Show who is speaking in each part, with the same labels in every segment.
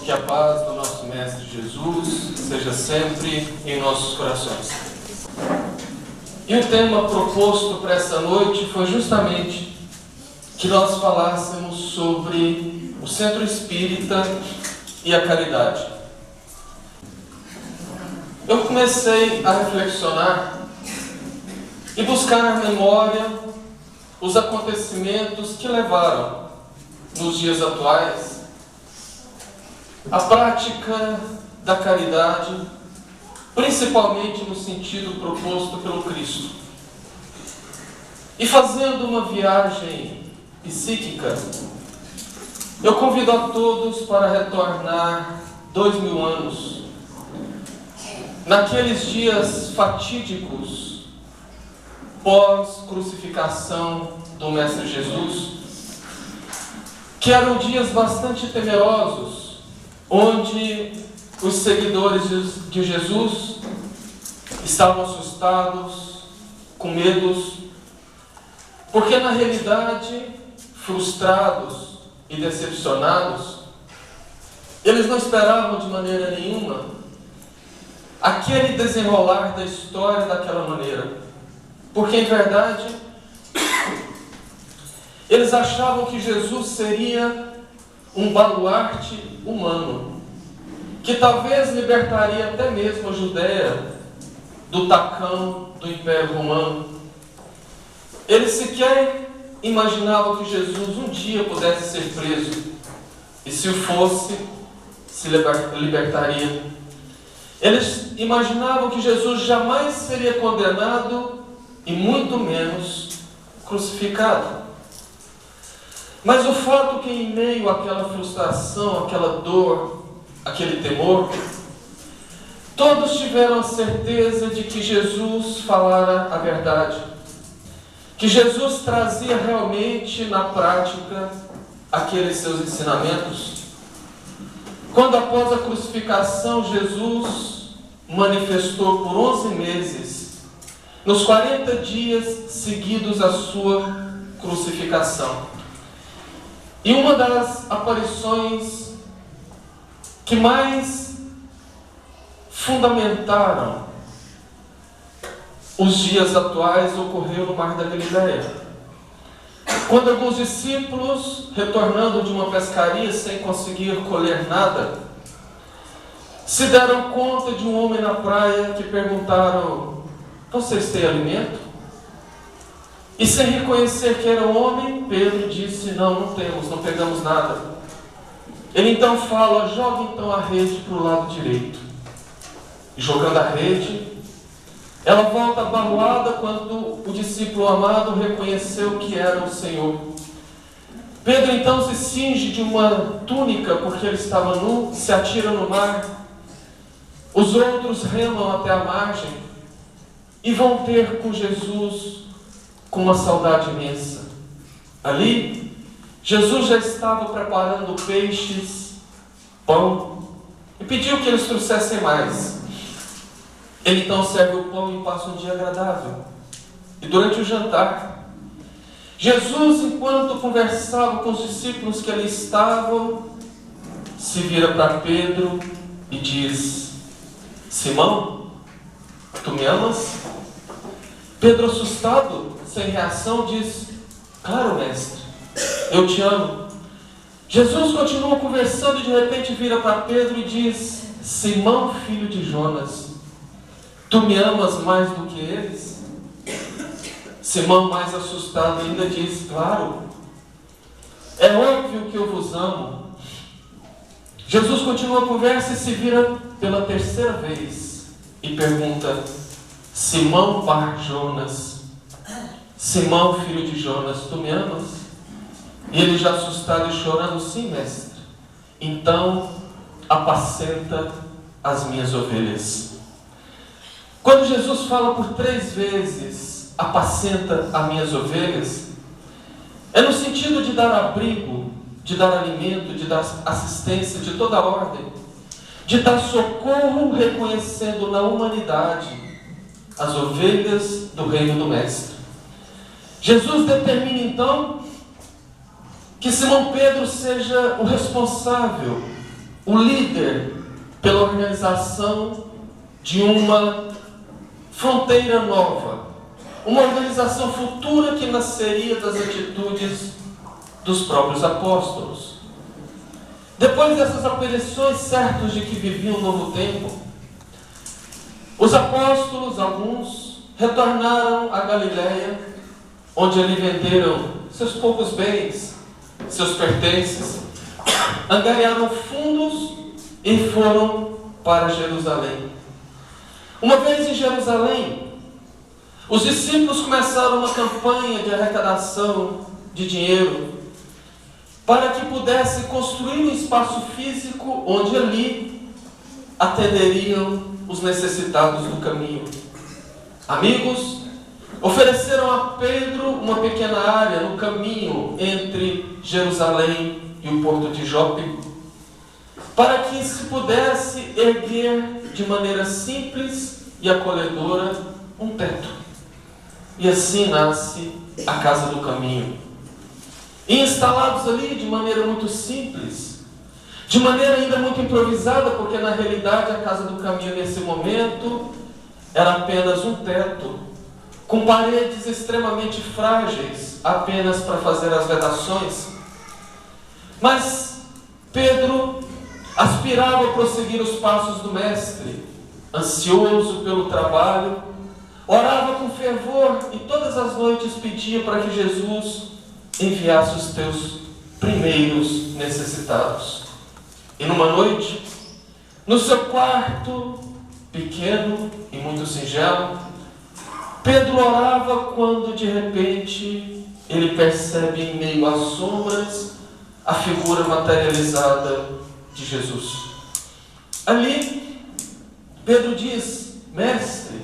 Speaker 1: que a paz do nosso Mestre Jesus seja sempre em nossos corações. E o tema proposto para essa noite foi justamente que nós falássemos sobre o Centro Espírita e a caridade. Eu comecei a reflexionar e buscar na memória os acontecimentos que levaram, nos dias atuais, a prática da caridade, principalmente no sentido proposto pelo Cristo. E fazendo uma viagem psíquica, eu convido a todos para retornar 2000 anos, naqueles dias fatídicos, pós-crucificação do Mestre Jesus, que eram dias bastante temerosos, onde os seguidores de Jesus estavam assustados, com medos, porque na realidade, frustrados e decepcionados, eles não esperavam de maneira nenhuma aquele desenrolar da história daquela maneira, porque em verdade eles achavam que Jesus seria um baluarte humano, que talvez libertaria até mesmo a Judéia do tacão do Império Romano. Eles sequer imaginavam que Jesus um dia pudesse ser preso, e se o fosse, se libertaria. Eles imaginavam que Jesus jamais seria condenado e muito menos crucificado. Mas o fato que em meio àquela frustração, aquela dor, aquele temor, todos tiveram a certeza de que Jesus falara a verdade, que Jesus trazia realmente na prática aqueles seus ensinamentos. Quando após a crucificação Jesus manifestou por 11 meses, nos 40 dias seguidos à sua crucificação. E uma das aparições que mais fundamentaram os dias atuais ocorreu no Mar da Galileia, quando alguns discípulos, retornando de uma pescaria sem conseguir colher nada, se deram conta de um homem na praia que perguntaram: "Vocês têm alimento?" E sem reconhecer que era um homem, Pedro disse: não temos, não pegamos nada. Ele então fala: "Joga então a rede para o lado direito." E jogando a rede, ela volta abalada quando o discípulo amado reconheceu que era o Senhor. Pedro então se cinge de uma túnica, porque ele estava nu, se atira no mar. Os outros remam até a margem e vão ter com Jesus com uma saudade imensa. Ali, Jesus já estava preparando peixes, pão, e pediu que eles trouxessem mais. Ele então serve o pão e passa um dia agradável. E durante o jantar, Jesus, enquanto conversava com os discípulos que ali estavam, se vira para Pedro e diz: "Simão, tu me amas?" Pedro, assustado, sem reação, diz: "Claro, mestre, eu te amo." Jesus continua conversando e de repente vira para Pedro e diz: "Simão, filho de Jonas, tu me amas mais do que eles?" Simão, mais assustado ainda, diz: "Claro, é óbvio que eu vos amo." Jesus continua a conversa e se vira pela terceira vez e pergunta: "Simão Bar Jonas, Simão, filho de Jonas, tu me amas?" E ele, já assustado e chorando: "Sim, mestre, então apacenta as minhas ovelhas." Quando Jesus fala por 3 vezes: "Apacenta as minhas ovelhas", é no sentido de dar abrigo, de dar alimento, de dar assistência de toda ordem, de dar socorro, reconhecendo na humanidade as ovelhas do reino do Mestre. Jesus determina então que Simão Pedro seja o responsável o líder pela organização de uma fronteira nova, uma organização futura que nasceria das atitudes dos próprios apóstolos. Depois dessas aparições, certos de que viviam um novo tempo, os apóstolos, alguns, retornaram a Galiléia, onde ali venderam seus poucos bens, seus pertences, angariaram fundos e foram para Jerusalém. Uma vez em Jerusalém, os discípulos começaram uma campanha de arrecadação de dinheiro para que pudesse construir um espaço físico onde ali atenderiam os necessitados do caminho. Amigos, ofereceram a Pedro uma pequena área no caminho entre Jerusalém e o porto de Jope, para que se pudesse erguer de maneira simples e acolhedora um teto. E assim nasce a Casa do Caminho. E instalados ali de maneira muito simples, de maneira ainda muito improvisada, porque na realidade a Casa do Caminho nesse momento era apenas um teto, com paredes extremamente frágeis, apenas para fazer as vedações. Mas Pedro aspirava a prosseguir os passos do Mestre, ansioso pelo trabalho, orava com fervor e todas as noites pedia para que Jesus enviasse os teus primeiros necessitados. E numa noite, no seu quarto pequeno e muito singelo, Pedro orava quando de repente ele percebe em meio às sombras a figura materializada de Jesus. Ali, Pedro diz: Mestre,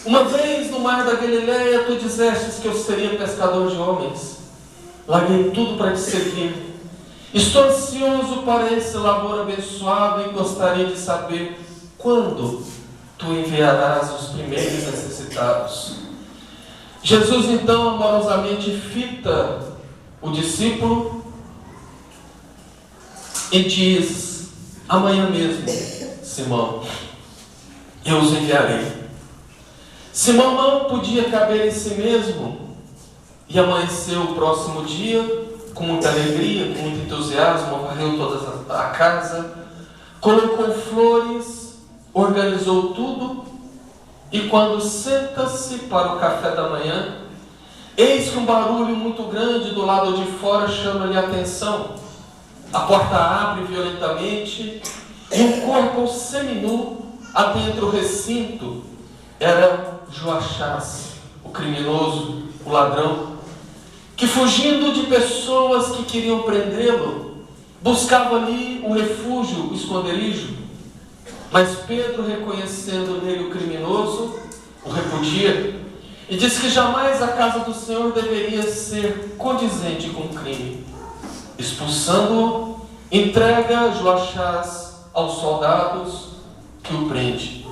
Speaker 1: uma vez no mar da Galileia tu dissestes que eu seria pescador de homens. Larguei tudo para te seguir. Estou ansioso para esse labor abençoado e gostaria de saber quando tu enviarás os primeiros necessitados. Jesus então amorosamente fita o discípulo e diz: amanhã mesmo, Simão, eu os enviarei. Simão não podia caber em si mesmo e amanheceu o próximo dia com muita alegria, com muito entusiasmo, varreu toda a casa, colocou flores, organizou tudo, e quando senta-se para o café da manhã, eis que um barulho muito grande do lado de fora chama-lhe a atenção. A porta abre violentamente e um corpo seminu adentra o recinto. Era Joachás, o criminoso, o ladrão, que fugindo de pessoas que queriam prendê-lo, buscava ali um refúgio, um esconderijo. Mas Pedro, reconhecendo nele o criminoso, o repudia e disse que jamais a casa do Senhor deveria ser condizente com o crime. Expulsando-o, entrega Joachás aos soldados que o prende.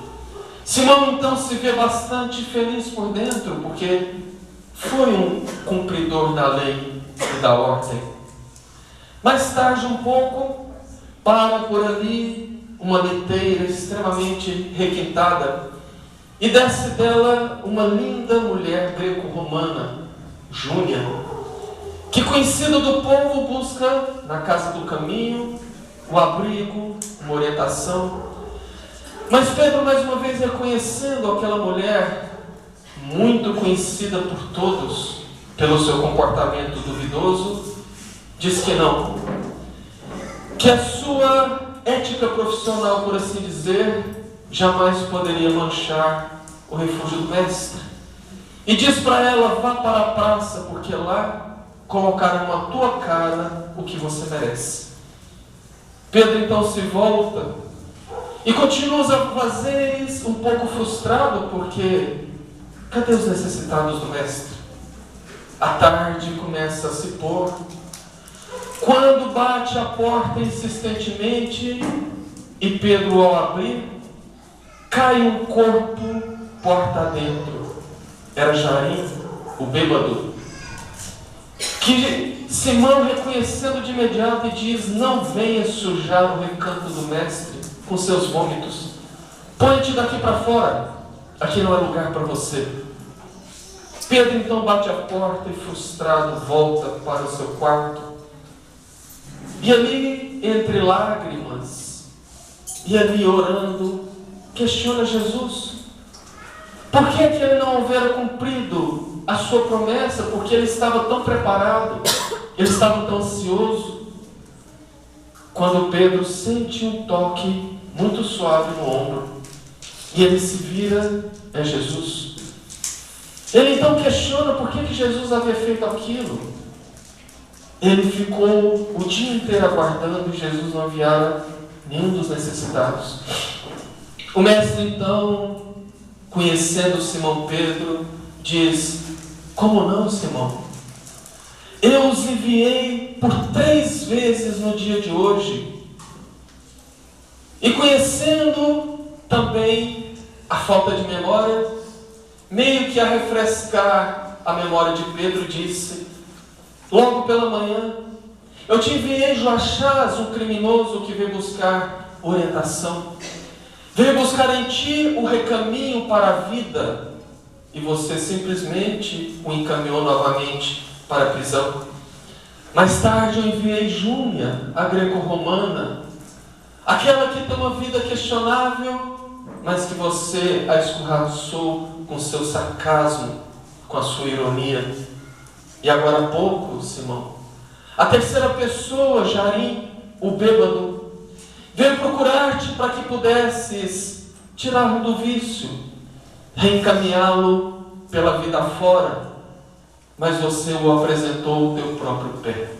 Speaker 1: Simão então se vê bastante feliz por dentro, porque foi um cumpridor da lei e da ordem. Mais tarde um pouco, para por ali uma liteira extremamente requintada e desce dela uma linda mulher greco-romana, Júnia, que, conhecida do povo, busca na Casa do Caminho o abrigo, uma orientação. Mas Pedro, mais uma vez reconhecendo aquela mulher, muito conhecida por todos pelo seu comportamento duvidoso, diz que não, que a sua ética profissional, por assim dizer, jamais poderia manchar o refúgio do Mestre. E diz para ela: vá para a praça, porque lá colocaram à tua cara o que você merece. Pedro então se volta e continua os afazeres, um pouco frustrado, porque cadê os necessitados do Mestre? A tarde começa a se pôr. Quando bate a porta insistentemente e Pedro, ao abrir, cai um corpo porta adentro. Era Jairo, o bêbado, que Simão, reconhecendo de imediato, e diz: não venha sujar o recanto do mestre com seus vômitos. Põe-te daqui para fora, aqui não é lugar para você. Pedro então bate a porta e, frustrado, volta para o seu quarto. E ali, entre lágrimas, e ali orando, questiona Jesus. Por que ele não houvera cumprido a sua promessa? Porque ele estava tão preparado, ele estava tão ansioso. Quando Pedro sente um toque muito suave no ombro, e ele se vira, é Jesus. Ele então questiona por que Jesus havia feito aquilo. Ele ficou o dia inteiro aguardando e Jesus não enviara nenhum dos necessitados. O mestre então, conhecendo Simão Pedro, diz: como não, Simão? Eu os enviei por 3 vezes no dia de hoje. E conhecendo também a falta de memória, meio que a refrescar a memória de Pedro, disse: logo pela manhã, eu te enviei Joachás, um criminoso que veio buscar orientação. Veio buscar em ti o recaminho para a vida, e você simplesmente o encaminhou novamente para a prisão. Mais tarde eu enviei Júnia, a greco-romana, aquela que tem uma vida questionável, mas que você a escorraçou com seu sarcasmo, com a sua ironia. E agora há pouco, Simão, a terceira pessoa, Jarim, o bêbado, veio procurar-te para que pudesses tirá-lo do vício, reencaminhá-lo pela vida fora, mas você o apresentou o teu próprio pé.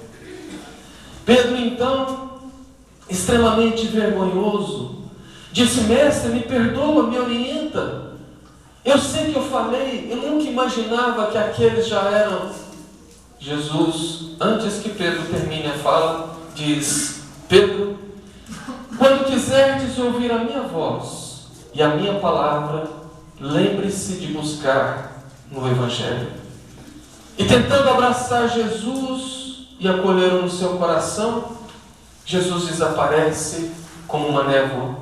Speaker 1: Pedro então, extremamente vergonhoso, disse: mestre, me perdoa, me orienta. Eu sei que eu falei, eu nunca imaginava que aqueles já eram. Jesus, antes que Pedro termine a fala, diz: Pedro, quando quiserdes ouvir a minha voz e a minha palavra, lembre-se de buscar no Evangelho. E tentando abraçar Jesus e acolhê-lo no seu coração, Jesus desaparece como uma névoa.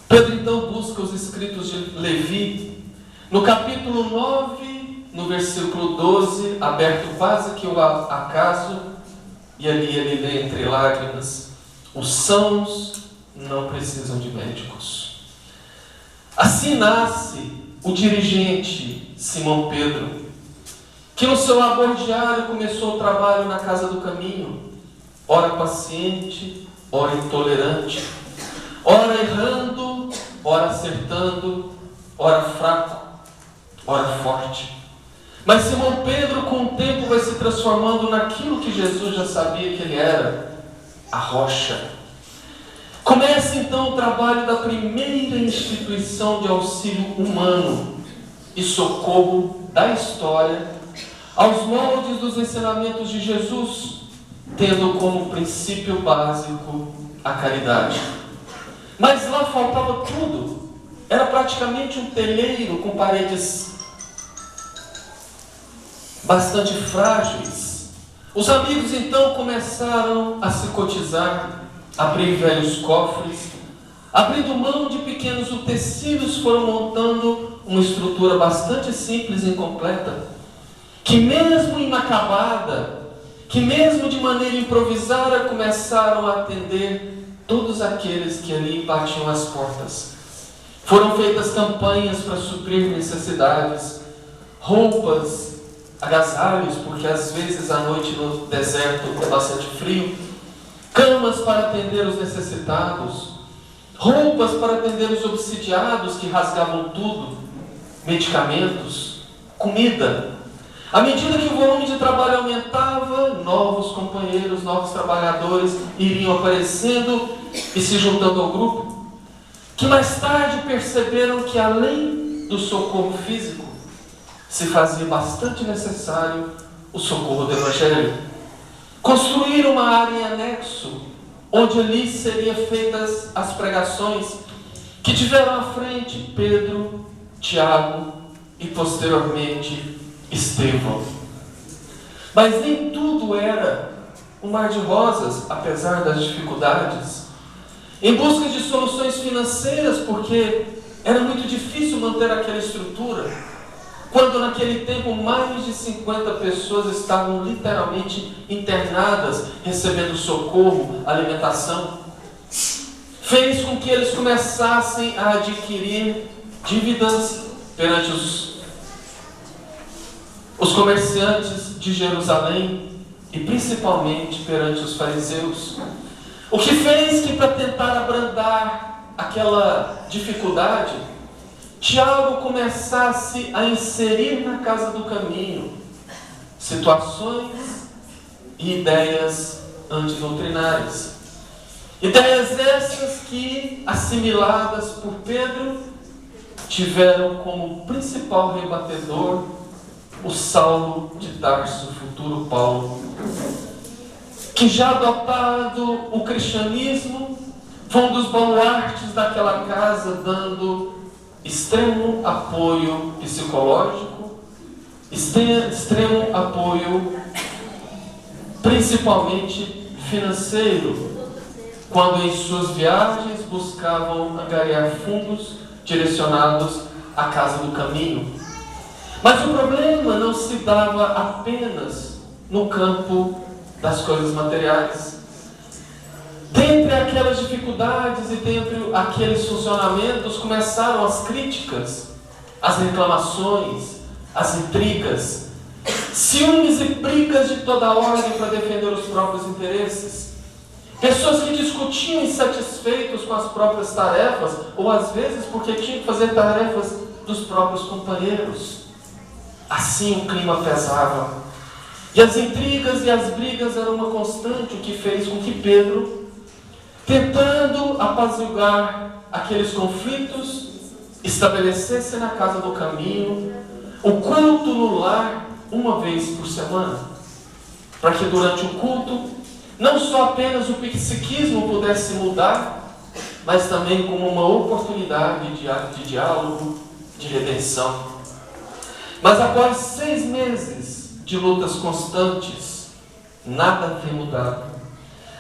Speaker 1: Pedro então busca os escritos de Levi, no capítulo 9, no versículo 12, aberto quase que ao acaso, e ali ele lê entre lágrimas: os sãos não precisam de médicos. Assim nasce o dirigente Simão Pedro, que no seu labor diário começou o trabalho na casa do caminho, ora paciente, ora intolerante, ora errando, ora acertando, ora fraco, ora forte. Mas Simão Pedro, com o tempo, vai se transformando naquilo que Jesus já sabia que ele era: a rocha. Começa então o trabalho da primeira instituição de auxílio humano e socorro da história, aos moldes dos ensinamentos de Jesus, tendo como princípio básico a caridade. Mas lá faltava tudo. Era praticamente um telheiro com paredes bastante frágeis. Os amigos então começaram a se cotizar, abrir velhos cofres, abrindo mão de pequenos utensílios, foram montando uma estrutura bastante simples e incompleta, que mesmo inacabada, que mesmo de maneira improvisada, começaram a atender todos aqueles que ali batiam as portas. Foram feitas campanhas para suprir necessidades, roupas, agasalhos, porque às vezes à noite no deserto é bastante frio, camas para atender os necessitados, roupas para atender os obsidiados que rasgavam tudo, medicamentos, comida. À medida que o volume de trabalho aumentava, novos companheiros, novos trabalhadores iriam aparecendo e se juntando ao grupo, que mais tarde perceberam que além do socorro físico, se fazia bastante necessário o socorro do Evangelho. Construíram uma área em anexo, onde ali seriam feitas as pregações, que tiveram à frente Pedro, Tiago e posteriormente Estevão. Mas nem tudo era um mar de rosas, apesar das dificuldades. Em busca de soluções financeiras, porque era muito difícil manter aquela estrutura, quando naquele tempo mais de 50 pessoas estavam literalmente internadas, recebendo socorro, alimentação, fez com que eles começassem a adquirir dívidas perante os comerciantes de Jerusalém e principalmente perante os fariseus. O que fez que, para tentar abrandar aquela dificuldade, Tiago começasse a inserir na casa do caminho situações e ideias antidoutrinárias. Ideias essas que, assimiladas por Pedro, tiveram como principal rebatedor o Saulo de Tarso, futuro Paulo, que, já adotado o cristianismo, foi um dos baluartes daquela casa, dando extremo apoio psicológico, extremo apoio principalmente financeiro, quando em suas viagens buscavam angariar fundos direcionados à casa do caminho. Mas o problema não se dava apenas no campo das coisas materiais. Dentre aquelas dificuldades e dentre aqueles funcionamentos, começaram as críticas, as reclamações, as intrigas, ciúmes e brigas de toda ordem para defender os próprios interesses. Pessoas que discutiam insatisfeitos com as próprias tarefas, ou às vezes porque tinham que fazer tarefas dos próprios companheiros. Assim o clima pesava. E as intrigas e as brigas eram uma constante, o que fez com que Pedro, tentando apaziguar aqueles conflitos, estabelecesse na casa do caminho o culto no lar uma vez por semana, para que durante o culto não só apenas o psiquismo pudesse mudar, mas também como uma oportunidade de diálogo, de redenção. Mas após 6 meses de lutas constantes, nada tem mudado.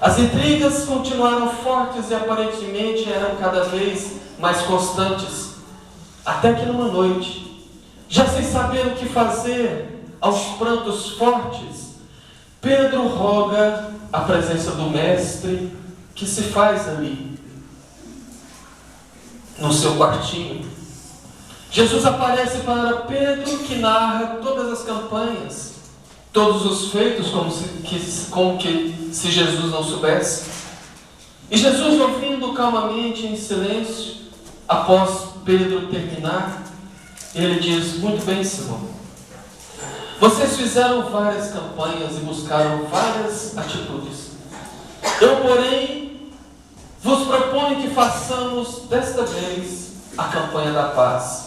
Speaker 1: As intrigas continuaram fortes e aparentemente eram cada vez mais constantes, até que numa noite, já sem saber o que fazer, aos prantos fortes, Pedro roga a presença do Mestre, que se faz ali, no seu quartinho. Jesus aparece para Pedro, que narra todas as campanhas, todos os feitos, como se Jesus não soubesse. E Jesus, ouvindo calmamente, em silêncio, após Pedro terminar, ele diz: muito bem, Simão, vocês fizeram várias campanhas e buscaram várias atitudes. Eu, porém, vos proponho que façamos desta vez a campanha da paz,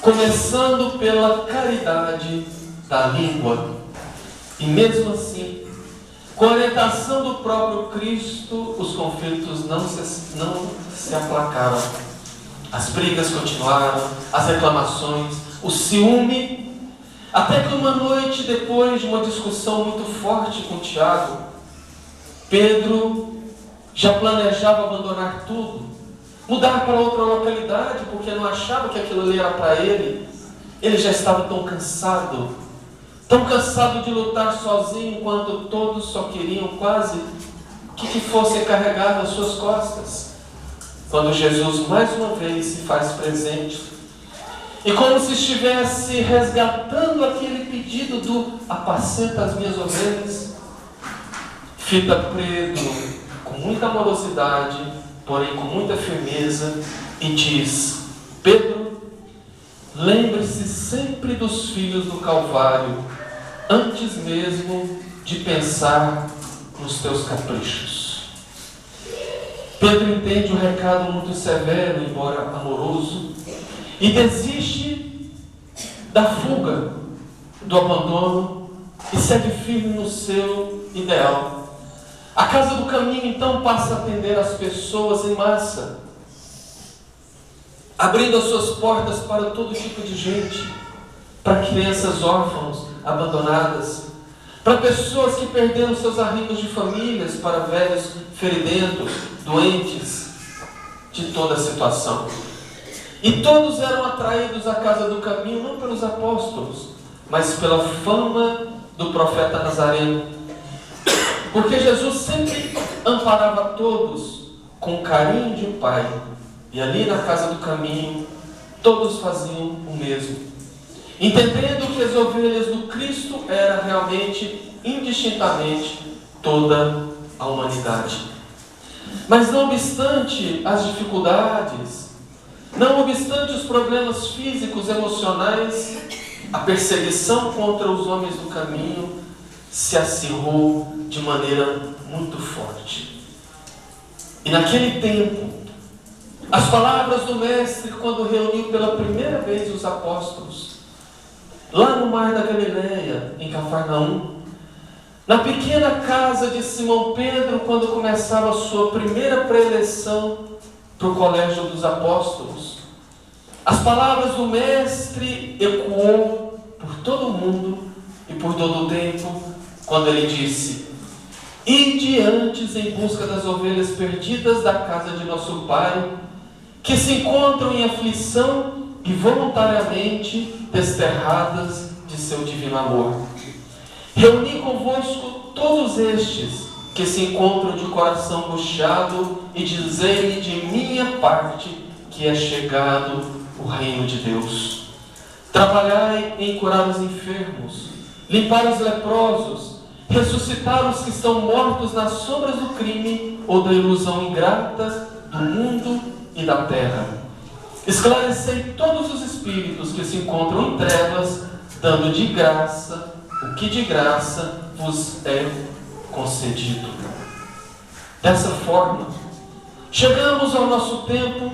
Speaker 1: começando pela caridade da língua. E mesmo assim, com a orientação do próprio Cristo, os conflitos não se aplacaram. As brigas continuaram, as reclamações, o ciúme, até que uma noite, depois de uma discussão muito forte com Tiago, Pedro já planejava abandonar tudo, mudar para outra localidade, porque não achava que aquilo ali era para ele. Ele já estava tão cansado de lutar sozinho, enquanto todos só queriam quase que fosse carregado às suas costas. Quando Jesus mais uma vez se faz presente, e como se estivesse resgatando aquele pedido do apacenta as minhas ovelhas, fita Pedro com muita amorosidade, porém com muita firmeza, e diz: Pedro, lembre-se sempre dos filhos do Calvário, antes mesmo de pensar nos teus caprichos. Pedro entende o recado muito severo, embora amoroso, e desiste da fuga, do abandono, e segue firme no seu ideal. A casa do caminho então passa a atender as pessoas em massa, abrindo as suas portas para todo tipo de gente, para crianças órfãos, abandonadas, para pessoas que perderam seus arrimos de famílias, para velhos feridentos, doentes, de toda a situação. E todos eram atraídos à casa do caminho, não pelos apóstolos, mas pela fama do profeta Nazareno. Porque Jesus sempre amparava todos com o carinho de um pai. E ali na casa do caminho, todos faziam o mesmo, entendendo que as ovelhas do Cristo era realmente, indistintamente, toda a humanidade. Mas não obstante as dificuldades, não obstante os problemas físicos, emocionais, a perseguição contra os homens do caminho se acirrou de maneira muito forte. E naquele tempo, as palavras do Mestre, quando reuniu pela primeira vez os apóstolos, lá no mar da Galileia, em Cafarnaum, na pequena casa de Simão Pedro, quando começava a sua primeira preleção para o colégio dos apóstolos, as palavras do Mestre ecoou por todo o mundo e por todo o tempo, quando ele disse: ide antes em busca das ovelhas perdidas da casa de nosso Pai, que se encontram em aflição e voluntariamente desterradas de seu divino amor. Reuni convosco todos estes que se encontram de coração angustiado e dizei-lhe de minha parte que é chegado o reino de Deus. Trabalhai em curar os enfermos, limpar os leprosos, ressuscitar os que estão mortos nas sombras do crime ou da ilusão ingrata do mundo e da terra. Esclarecei todos os espíritos que se encontram em trevas, dando de graça o que de graça vos é concedido. Dessa forma, chegamos ao nosso tempo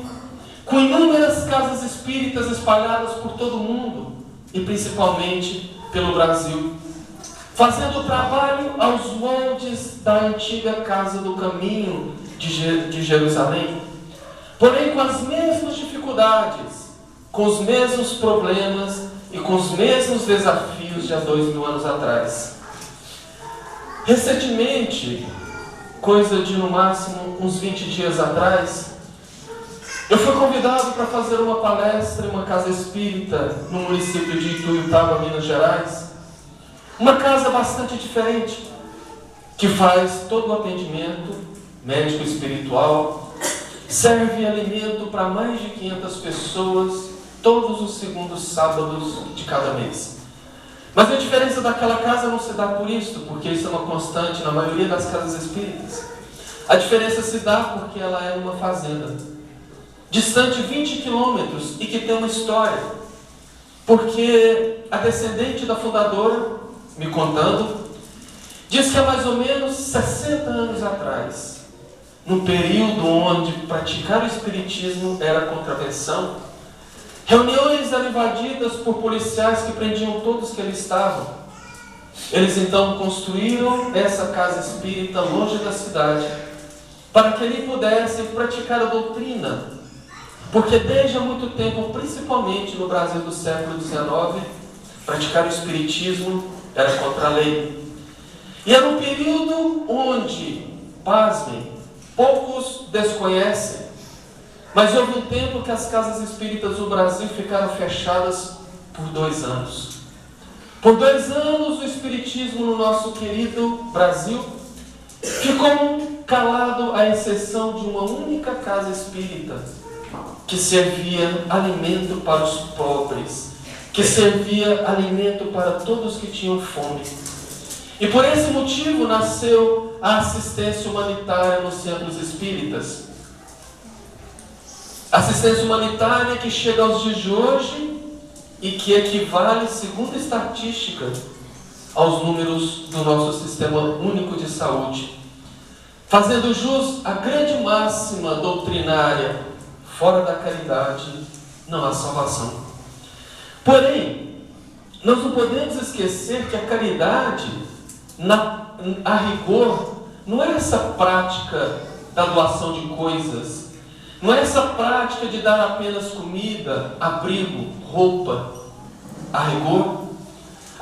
Speaker 1: com inúmeras casas espíritas espalhadas por todo o mundo e principalmente pelo Brasil, fazendo o trabalho aos moldes da antiga Casa do Caminho de Jerusalém, porém com as mesmas dificuldades, com os mesmos problemas e com os mesmos desafios de há 2000 anos atrás. Recentemente, coisa de no máximo uns 20 dias atrás, eu fui convidado para fazer uma palestra em uma casa espírita no município de Ituiutaba, Minas Gerais. Uma casa bastante diferente, que faz todo o atendimento médico espiritual, serve alimento para mais de 500 pessoas todos os segundos sábados de cada mês. Mas a diferença daquela casa não se dá por isso, porque isso é uma constante na maioria das casas espíritas. A diferença se dá porque ela é uma fazenda, distante 20 quilômetros e que tem uma história. Porque a descendente da fundadora, me contando, diz que há mais ou menos 60 anos atrás, num período onde praticar o espiritismo era contravenção, reuniões eram invadidas por policiais que prendiam todos que ali estavam. Eles então construíram essa casa espírita longe da cidade, para que ali pudessem praticar a doutrina, porque desde há muito tempo, principalmente no Brasil do século XIX, praticar o espiritismo era contra a lei. E era um período onde, pasmem, poucos desconhecem, mas houve um tempo que as casas espíritas do Brasil ficaram fechadas por 2 anos. Por 2 anos o espiritismo no nosso querido Brasil ficou calado, à exceção de uma única casa espírita que servia alimento para os pobres, que servia alimento para todos que tinham fome. E por esse motivo nasceu a assistência humanitária nos centros espíritas. Assistência humanitária que chega aos dias de hoje e que equivale, segundo a estatística, aos números do nosso Sistema Único de Saúde, fazendo jus à grande máxima doutrinária: fora da caridade não há salvação. Porém, nós não podemos esquecer que a caridade, a rigor, não é essa prática da doação de coisas, não é essa prática de dar apenas comida, abrigo, roupa. A rigor,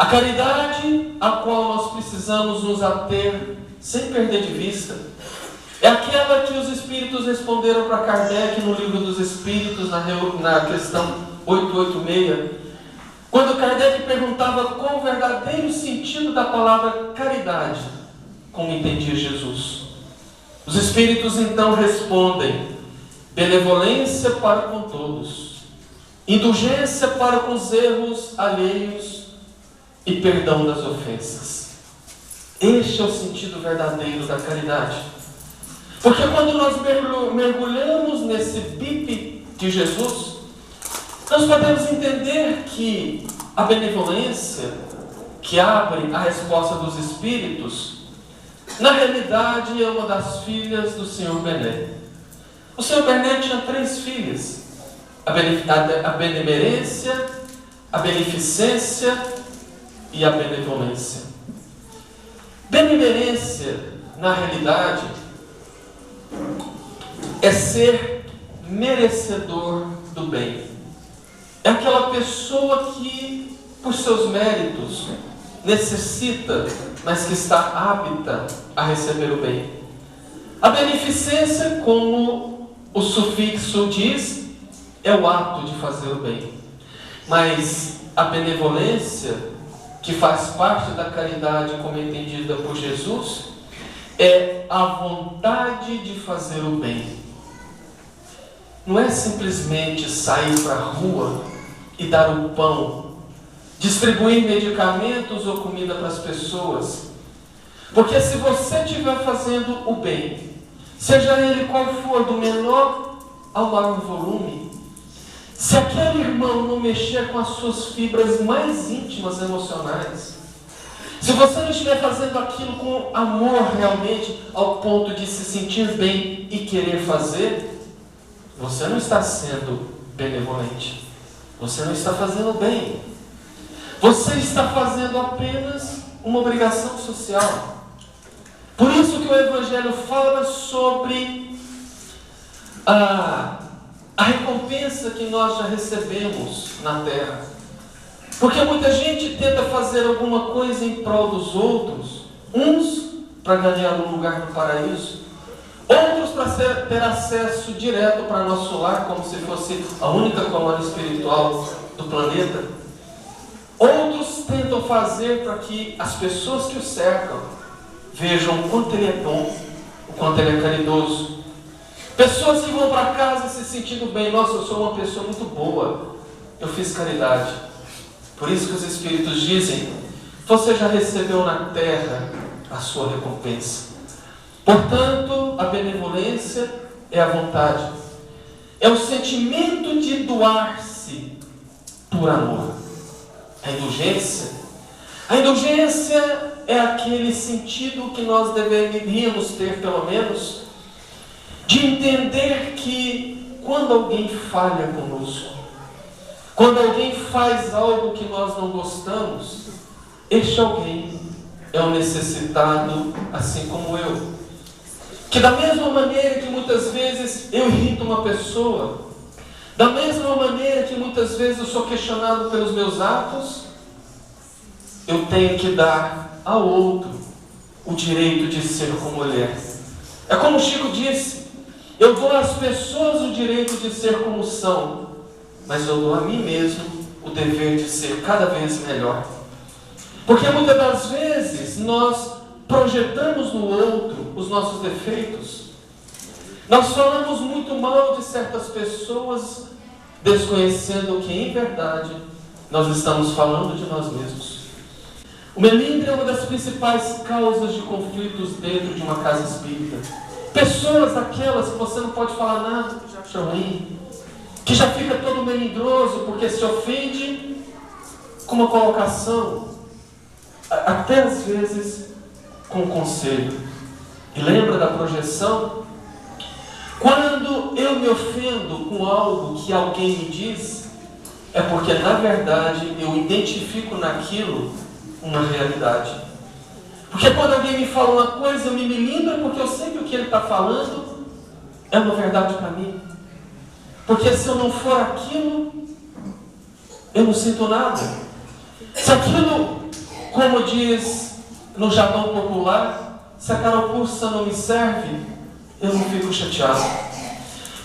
Speaker 1: A caridade a qual nós precisamos nos ater sem perder de vista é aquela que os Espíritos responderam para Kardec no Livro dos Espíritos, na questão 886, quando Kardec perguntava qual o verdadeiro sentido da palavra caridade, como entendia Jesus. Os Espíritos então respondem: benevolência para com todos, indulgência para com os erros alheios e perdão das ofensas. Este é o sentido verdadeiro da caridade. Porque quando nós mergulhamos nesse BIP de Jesus, nós podemos entender que a benevolência, que abre a resposta dos Espíritos, na realidade é uma das filhas do Senhor Bené. O Senhor Bené tinha 3 filhas: a benemerência, a beneficência e a benevolência. Benemerência, na realidade, é ser merecedor do bem. É aquela pessoa que, por seus méritos, necessita, mas que está apta a receber o bem. A beneficência, como o sufixo diz, é o ato de fazer o bem. Mas a benevolência, que faz parte da caridade como entendida por Jesus, é a vontade de fazer o bem. Não é simplesmente sair para a rua e dar o pão, distribuir medicamentos ou comida para as pessoas. Porque se você estiver fazendo o bem, seja ele qual for, do menor ao maior volume, se aquele irmão não mexer com as suas fibras mais íntimas emocionais, se você não estiver fazendo aquilo com amor realmente, ao ponto de se sentir bem e querer fazer, você não está sendo benevolente. Você não está fazendo bem. Você está fazendo apenas uma obrigação social. Por isso que o Evangelho fala sobre a recompensa que nós já recebemos na terra. Porque muita gente tenta fazer alguma coisa em prol dos outros, uns para ganhar um lugar no paraíso, outros para ter acesso direto para nosso lar, como se fosse a única colônia espiritual do planeta. Outros tentam fazer para que as pessoas que o cercam vejam o quanto ele é bom, o quanto ele é caridoso. Pessoas que vão para casa se sentindo bem: nossa, eu sou uma pessoa muito boa, eu fiz caridade. Por isso que os Espíritos dizem: você já recebeu na terra a sua recompensa. Portanto, a benevolência é a vontade, é o sentimento de doar-se por amor. A indulgência é aquele sentido que nós deveríamos ter, pelo menos, de entender que quando alguém falha conosco, quando alguém faz algo que nós não gostamos, este alguém é um necessitado, assim como eu. Que da mesma maneira que muitas vezes eu irrito uma pessoa, da mesma maneira que muitas vezes eu sou questionado pelos meus atos, eu tenho que dar ao outro o direito de ser como ele é. É como o Chico disse: eu dou às pessoas o direito de ser como são, mas eu dou a mim mesmo o dever de ser cada vez melhor. Porque muitas das vezes nós projetamos no outro os nossos defeitos. Nós falamos muito mal de certas pessoas, desconhecendo que em verdade nós estamos falando de nós mesmos. O melindre é uma das principais causas de conflitos dentro de uma casa espírita. Pessoas daquelas que você não pode falar nada, que já acha ruim, que já fica todo melindroso porque se ofende com uma colocação, até às vezes com conselho. E lembra da projeção? Quando eu me ofendo com algo que alguém me diz, é porque na verdade eu identifico naquilo uma realidade. Porque quando alguém me fala uma coisa, eu me melindro porque eu sei que o que ele está falando é uma verdade para mim. Porque se eu não for aquilo, eu não sinto nada. Se aquilo Como diz no jargão popular, se a carapuça não me serve, eu não fico chateado.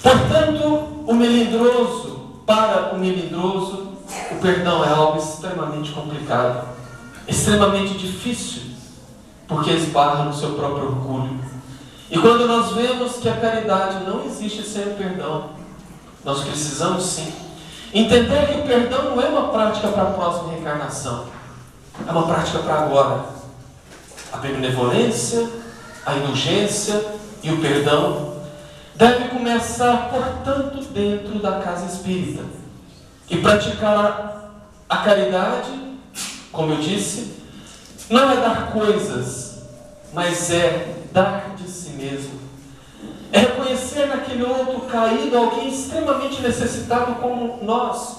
Speaker 1: Portanto, para o melindroso, o perdão é algo extremamente complicado, extremamente difícil, porque esbarra no seu próprio orgulho. E quando nós vemos que a caridade não existe sem o perdão, nós precisamos sim entender que o perdão não é uma prática para a próxima reencarnação, é uma prática para agora. A benevolência, a indulgência e o perdão deve começar, portanto, dentro da casa espírita. E praticar a caridade, como eu disse, não é dar coisas, mas é dar de si mesmo. É reconhecer naquele outro caído alguém extremamente necessitado como nós,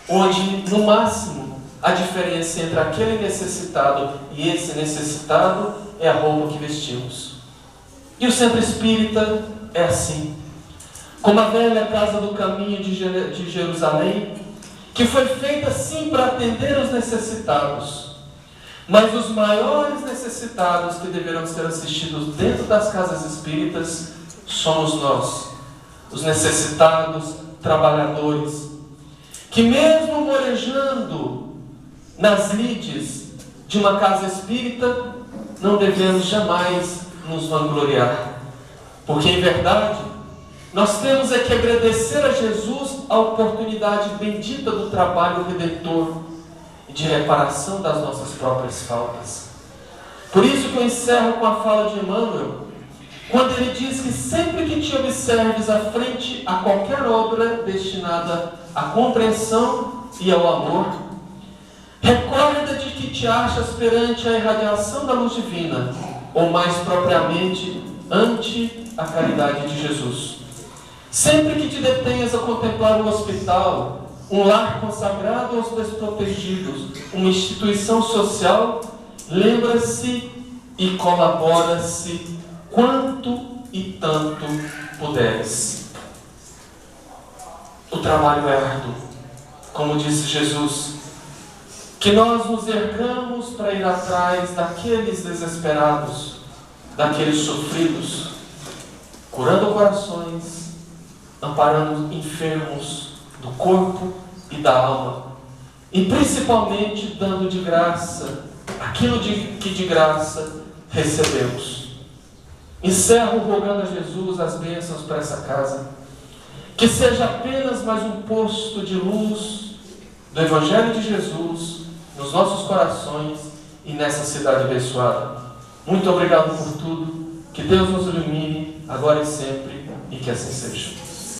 Speaker 1: onde, no máximo, a diferença entre aquele necessitado e esse necessitado é a roupa que vestimos. E o centro espírita é assim, como a velha casa do caminho de Jerusalém, que foi feita sim para atender os necessitados, mas os maiores necessitados que deverão ser assistidos dentro das casas espíritas somos nós, os necessitados trabalhadores, que mesmo morejando nas lides de uma casa espírita, não devemos jamais nos vangloriar, porque em verdade nós temos é que agradecer a Jesus a oportunidade bendita do trabalho redentor e de reparação das nossas próprias faltas. Por isso que eu encerro com a fala de Emmanuel, quando ele diz que sempre que te observes à frente a qualquer obra destinada à compreensão e ao amor, recorda de que te achas perante a irradiação da luz divina, ou mais propriamente, ante a caridade de Jesus. Sempre que te detenhas a contemplar um hospital, um lar consagrado aos desprotegidos, uma instituição social, lembra-se e colabora-se quanto e tanto puderes. O trabalho é árduo, como disse Jesus, que nós nos ergamos para ir atrás daqueles desesperados, daqueles sofridos, curando corações, amparando enfermos do corpo e da alma, e principalmente dando de graça aquilo que de graça recebemos. Encerro rogando a Jesus as bênçãos para essa casa, que seja apenas mais um posto de luz do Evangelho de Jesus nos nossos corações e nessa cidade abençoada. Muito obrigado por tudo, que Deus nos ilumine agora e sempre, e que assim seja.